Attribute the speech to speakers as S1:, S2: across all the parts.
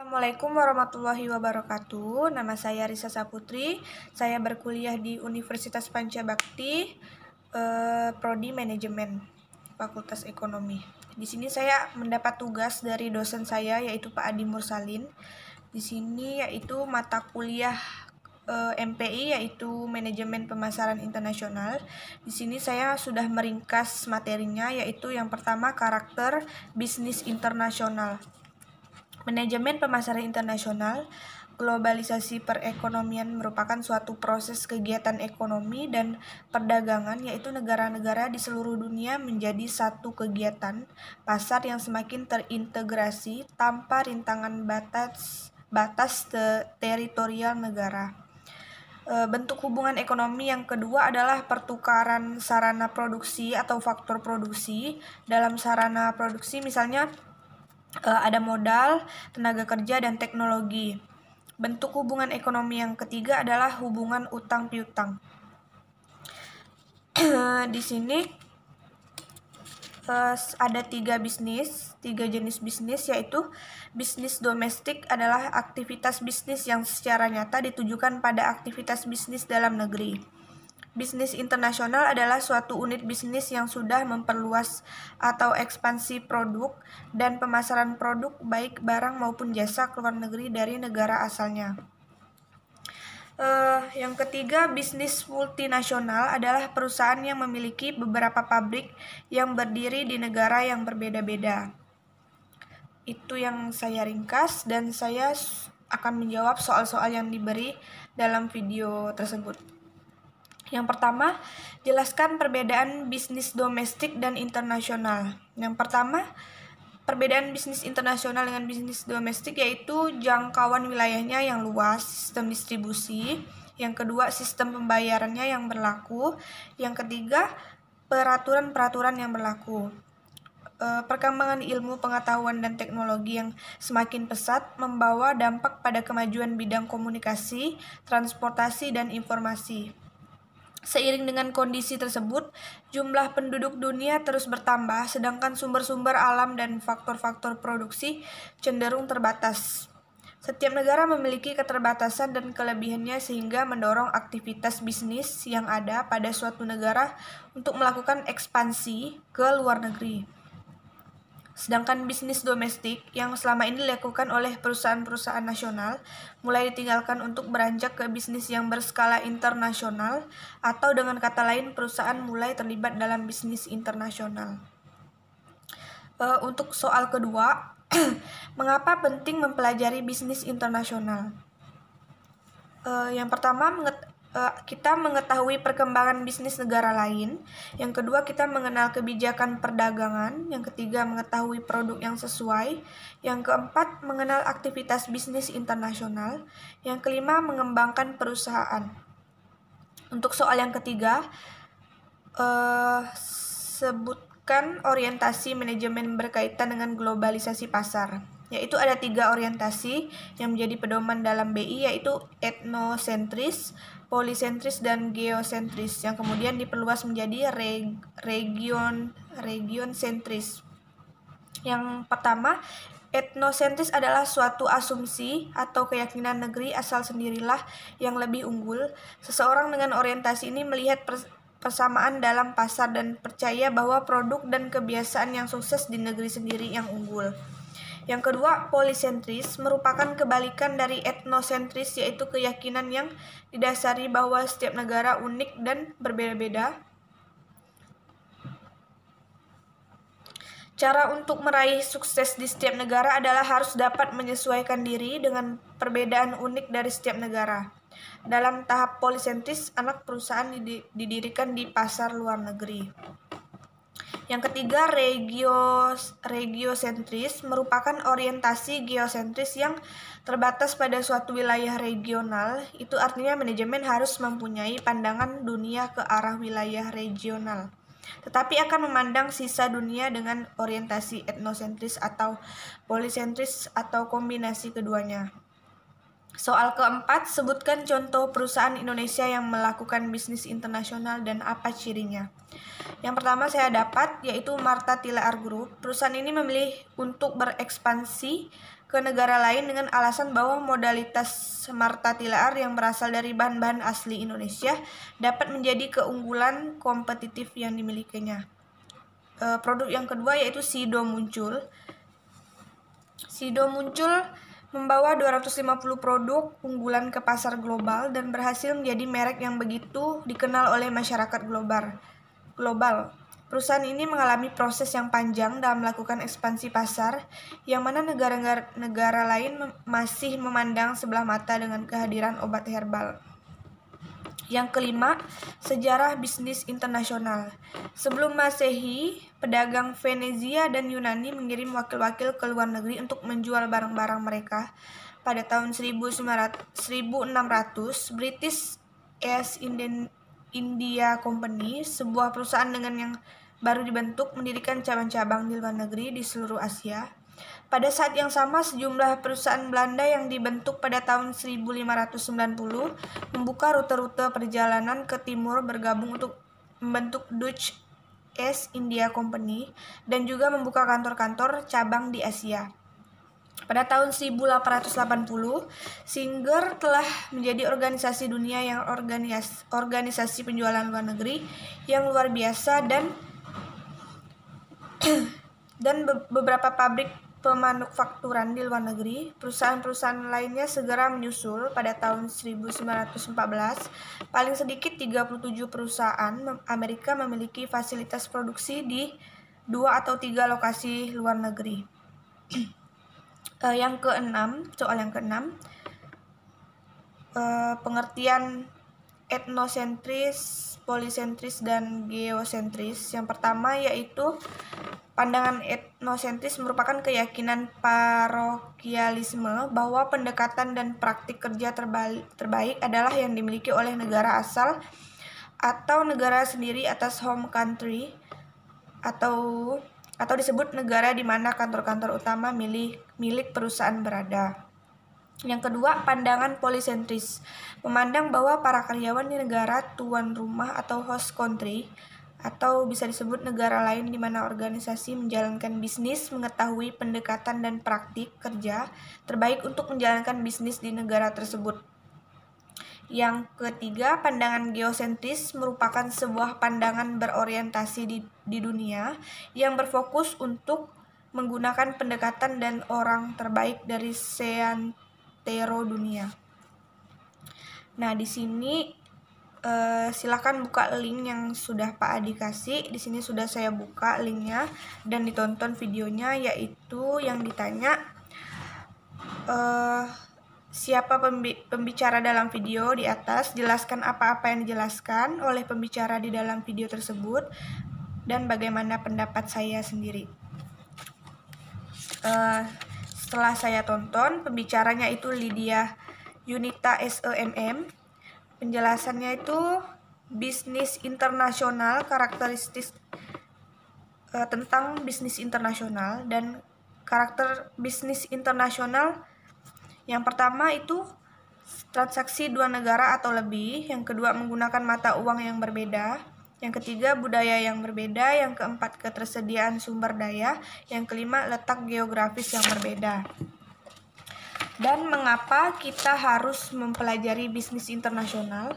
S1: Assalamualaikum warahmatullahi wabarakatuh. Nama saya Risa Saputri. Saya berkuliah di Universitas Pancabakti, Prodi Manajemen, Fakultas Ekonomi. Di sini saya mendapat tugas dari dosen saya yaitu Pak Adi Mursalin. Di sini yaitu mata kuliah MPI yaitu Manajemen Pemasaran Internasional. Di sini saya sudah meringkas materinya yaitu yang pertama karakter bisnis internasional. Manajemen pemasaran internasional, globalisasi perekonomian merupakan suatu proses kegiatan ekonomi dan perdagangan yaitu negara-negara di seluruh dunia menjadi satu kegiatan pasar yang semakin terintegrasi tanpa rintangan batas teritorial negara. Bentuk hubungan ekonomi yang kedua adalah pertukaran sarana produksi atau faktor produksi. Dalam sarana produksi misalnya ada modal, tenaga kerja, dan teknologi. Bentuk hubungan ekonomi yang ketiga adalah hubungan utang piutang. Di sini ada tiga jenis bisnis, yaitu bisnis domestik adalah aktivitas bisnis yang secara nyata ditujukan pada aktivitas bisnis dalam negeri. Bisnis internasional adalah suatu unit bisnis yang sudah memperluas atau ekspansi produk dan pemasaran produk baik barang maupun jasa ke luar negeri dari negara asalnya. Yang ketiga, bisnis multinasional adalah perusahaan yang memiliki beberapa pabrik yang berdiri di negara yang berbeda-beda. Itu yang saya ringkas dan saya akan menjawab soal-soal yang diberi dalam video tersebut. Yang pertama, jelaskan perbedaan bisnis domestik dan internasional. Yang pertama, perbedaan bisnis internasional dengan bisnis domestik yaitu jangkauan wilayahnya yang luas, sistem distribusi. Yang kedua, sistem pembayarannya yang berlaku. Yang ketiga, peraturan-peraturan yang berlaku. Perkembangan ilmu pengetahuan dan teknologi yang semakin pesat membawa dampak pada kemajuan bidang komunikasi, transportasi, dan informasi. Seiring dengan kondisi tersebut, jumlah penduduk dunia terus bertambah, sedangkan sumber-sumber alam dan faktor-faktor produksi cenderung terbatas. Setiap negara memiliki keterbatasan dan kelebihannya sehingga mendorong aktivitas bisnis yang ada pada suatu negara untuk melakukan ekspansi ke luar negeri. Sedangkan bisnis domestik yang selama ini dilakukan oleh perusahaan-perusahaan nasional mulai ditinggalkan untuk beranjak ke bisnis yang berskala internasional, atau dengan kata lain perusahaan mulai terlibat dalam bisnis internasional. Untuk soal kedua, mengapa penting mempelajari bisnis internasional? Yang pertama, kita mengetahui perkembangan bisnis negara lain. Yang kedua, kita mengenal kebijakan perdagangan. Yang ketiga, mengetahui produk yang sesuai. Yang keempat, mengenal aktivitas bisnis internasional. Yang kelima, mengembangkan perusahaan. Untuk soal yang ketiga, sebutkan orientasi manajemen berkaitan dengan globalisasi pasar. Yaitu ada 3 orientasi yang menjadi pedoman dalam BI, yaitu etnosentris, polisentris, dan geosentris, yang kemudian diperluas menjadi region sentris. Yang pertama, etnosentris adalah suatu asumsi atau keyakinan negeri asal sendirilah yang lebih unggul. Seseorang dengan orientasi ini melihat persamaan dalam pasar dan percaya bahwa produk dan kebiasaan yang sukses di negeri sendiri yang unggul. Yang kedua, polisentris merupakan kebalikan dari etnosentris, yaitu keyakinan yang didasari bahwa setiap negara unik dan berbeda-beda. Cara untuk meraih sukses di setiap negara adalah harus dapat menyesuaikan diri dengan perbedaan unik dari setiap negara. Dalam tahap polisentris, anak perusahaan didirikan di pasar luar negeri. Yang ketiga, regiosentris merupakan orientasi geosentris yang terbatas pada suatu wilayah regional. Itu artinya manajemen harus mempunyai pandangan dunia ke arah wilayah regional, tetapi akan memandang sisa dunia dengan orientasi etnosentris atau polisentris atau kombinasi keduanya. Soal keempat, sebutkan contoh perusahaan Indonesia yang melakukan bisnis internasional dan apa cirinya. Yang pertama saya dapat yaitu Marta Tilaar Group. Perusahaan ini memilih untuk berekspansi ke negara lain dengan alasan bahwa modalitas Marta Tilaar yang berasal dari bahan-bahan asli Indonesia dapat menjadi keunggulan kompetitif yang dimilikinya. Produk yang kedua yaitu Sido muncul. Sido muncul membawa 250 produk unggulan ke pasar global dan berhasil menjadi merek yang begitu dikenal oleh masyarakat global. Perusahaan ini mengalami proses yang panjang dalam melakukan ekspansi pasar, yang mana negara lain masih memandang sebelah mata dengan kehadiran obat herbal. Yang kelima, sejarah bisnis internasional. Sebelum Masehi, pedagang Venezia dan Yunani mengirim wakil-wakil ke luar negeri untuk menjual barang-barang mereka. Pada tahun 1600, British East India Company, sebuah perusahaan dengan yang baru dibentuk, mendirikan cabang-cabang di luar negeri di seluruh Asia. Pada saat yang sama, sejumlah perusahaan Belanda yang dibentuk pada tahun 1590 membuka rute-rute perjalanan ke timur bergabung untuk membentuk Dutch East India Company dan juga membuka kantor-kantor cabang di Asia. Pada tahun 1880, Singer telah menjadi organisasi dunia yang organisasi penjualan luar negeri yang luar biasa dan beberapa pabrik pemanufakturan di luar negeri. Perusahaan-perusahaan lainnya segera menyusul pada tahun 1914. Paling sedikit 37 perusahaan Amerika memiliki fasilitas produksi di 2 atau 3 lokasi luar negeri. Soal yang keenam, pengertian etnosentris, polisentris, dan geosentris. Yang pertama yaitu pandangan etnosentris merupakan keyakinan parokialisme bahwa pendekatan dan praktik kerja terbaik adalah yang dimiliki oleh negara asal atau negara sendiri atas home country atau disebut negara di mana kantor-kantor utama milik perusahaan berada. Yang kedua, pandangan polisentris memandang bahwa para karyawan di negara tuan rumah atau host country atau bisa disebut negara lain di mana organisasi menjalankan bisnis mengetahui pendekatan dan praktik kerja terbaik untuk menjalankan bisnis di negara tersebut. Yang ketiga, pandangan geosentris merupakan sebuah pandangan berorientasi di dunia yang berfokus untuk menggunakan pendekatan dan orang terbaik dari seantero dunia. Nah, di sini silakan buka link yang sudah Pak Adi kasih. Di sini sudah saya buka linknya dan ditonton videonya, yaitu yang ditanya siapa pembicara dalam video di atas, jelaskan apa-apa yang dijelaskan oleh pembicara di dalam video tersebut, dan bagaimana pendapat saya sendiri. Setelah saya tonton, pembicaranya itu Lydia Yunita SEMM. Penjelasannya itu bisnis internasional, karakteristik tentang bisnis internasional dan karakter bisnis internasional. Yang pertama itu transaksi dua negara atau lebih, yang kedua menggunakan mata uang yang berbeda, yang ketiga budaya yang berbeda, yang keempat ketersediaan sumber daya, yang kelima letak geografis yang berbeda. Dan mengapa kita harus mempelajari bisnis internasional?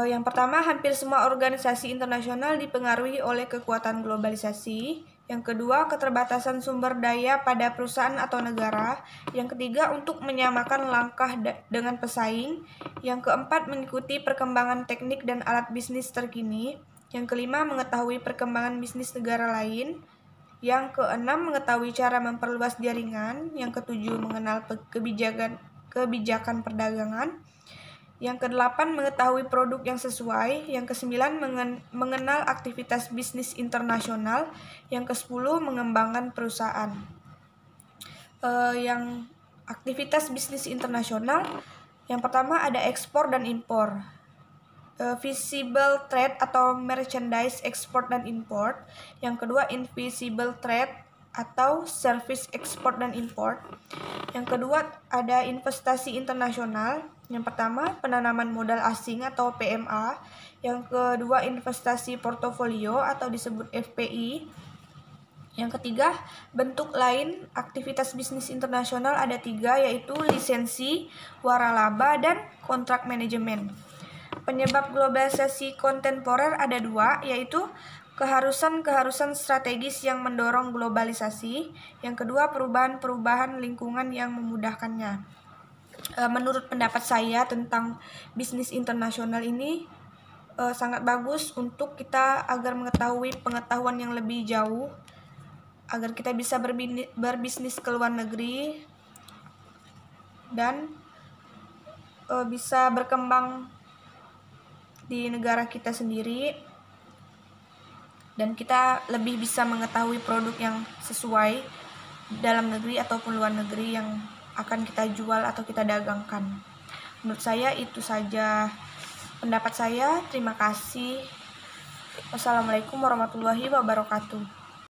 S1: Yang pertama, hampir semua organisasi internasional dipengaruhi oleh kekuatan globalisasi. Yang kedua, keterbatasan sumber daya pada perusahaan atau negara. Yang ketiga, untuk menyamakan langkah dengan pesaing. Yang keempat, mengikuti perkembangan teknik dan alat bisnis terkini. Yang kelima, mengetahui perkembangan bisnis negara lain. Yang keenam, mengetahui cara memperluas jaringan. Yang ketujuh, mengenal kebijakan perdagangan. Yang kedelapan, mengetahui produk yang sesuai. Yang kesembilan, mengenal aktivitas bisnis internasional. Yang kesepuluh, mengembangkan perusahaan. Yang aktivitas bisnis internasional, yang pertama ada ekspor dan impor. Visible trade atau merchandise export dan import. Yang kedua, invisible trade atau service export dan import. Yang kedua ada investasi internasional. Yang pertama, penanaman modal asing atau PMA. Yang kedua, investasi portofolio atau disebut FPI. Yang ketiga, bentuk lain aktivitas bisnis internasional ada 3, yaitu lisensi, waralaba, dan kontrak manajemen. Penyebab globalisasi kontemporer ada 2, yaitu keharusan strategis yang mendorong globalisasi. Yang kedua, perubahan lingkungan yang memudahkannya. Menurut pendapat saya tentang bisnis internasional ini sangat bagus untuk kita agar mengetahui pengetahuan yang lebih jauh, agar kita bisa berbisnis ke luar negeri dan bisa berkembang di negara kita sendiri, dan kita lebih bisa mengetahui produk yang sesuai dalam negeri ataupun luar negeri yang akan kita jual atau kita dagangkan. Menurut saya itu saja pendapat saya. Terima kasih. Wassalamualaikum warahmatullahi wabarakatuh.